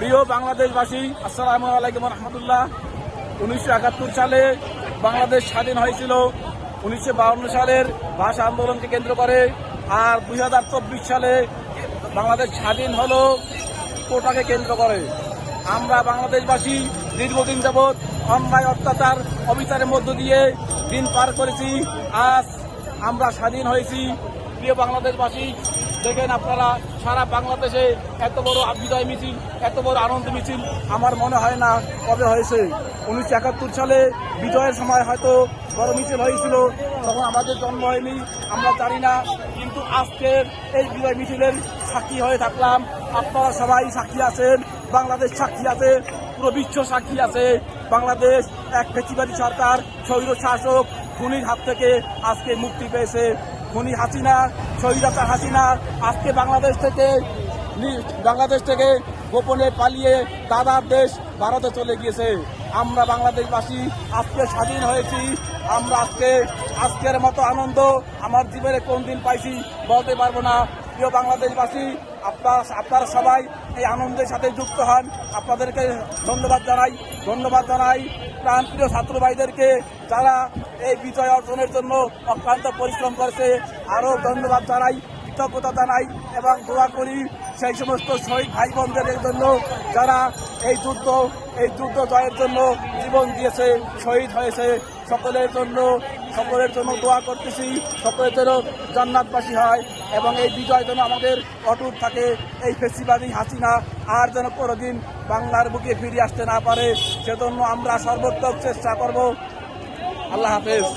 প্রিয় বাংলাদেশবাসী, আসসালামু আলাইকুম রহমতুল্লাহ। 1971 সালে বাংলাদেশ স্বাধীন হয়েছিল 1952 সালের ভাষা আন্দোলনকে কেন্দ্র করে। আর 2024 সালে বাংলাদেশ স্বাধীন হলো কোটাকে কেন্দ্র করে। আমরা বাংলাদেশবাসী দীর্ঘদিন যাবৎ অন্যায় অত্যাচার অবিচারের মধ্য দিয়ে দিন পার করেছি। আজ আমরা স্বাধীন হয়েছি। প্রিয় বাংলাদেশবাসী, দেখেন আপনারা সারা বাংলাদেশে এত বড় বিজয় মিছিল, এত বড় আনন্দ মিছিল আমার মনে হয় না কবে হয়েছে। 1971 সালে বিজয়ের সময় হয়তো বড় মিছিল হয়েছিল, তখন আমাদের জন্ম হয়নি, আমরা জানি না। কিন্তু আজকের এই বিজয় মিছিলের সাক্ষী হয়ে থাকলাম। আপনারা সবাই সাক্ষী আছেন, বাংলাদেশ সাক্ষী আছে, পুরো বিশ্ব সাক্ষী আছে। বাংলাদেশ এক ফ্যাসিবাদী সরকার, স্বৈর শাসক খুনির হাত থেকে আজকে মুক্তি পেয়েছে। খুনি হাসিনা, স্বৈরাচার হাসিনা আজকে বাংলাদেশ থেকে গোপনে পালিয়ে দাদার দেশ ভারতে চলে গিয়েছে। আমরা বাংলাদেশবাসী আজকে স্বাধীন হয়েছি। আমরা আজকের মতো আনন্দ আমার জীবনে কোন দিন পাইছি বলতে পারবো না। প্রিয় বাংলাদেশবাসী, আপনারা সবাই এই আনন্দের সাথে যুক্ত হন। আপনাদেরকে ধন্যবাদ জানাই প্রাণপ্রিয় ছাত্র ভাইদেরকে, যারা এই বিজয় অর্জনের জন্য অক্লান্ত পরিশ্রম করেছে। আরও ধন্যবাদ জানাই, কৃতজ্ঞতা জানাই এবং দোয়া করি সেই সমস্ত শহীদ ভাই বোনদের জন্য যারা এই যুদ্ধ জয়ের জন্য জীবন দিয়েছে, শহীদ হয়েছে। সকলের জন্য দোয়া করতেছি, সকলের জন্য জান্নাতবাসী হয় এবং এই বিজয় যেন আমাদের অটুট থাকে। এই ফ্যাসিবাদী হাসিনা আর যেন কোনোদিন বাংলার বুকে ফিরে আসতে না পারে, সেজন্য আমরা সর্বোত্তম চেষ্টা করব। আল্লাহ হাফেজ।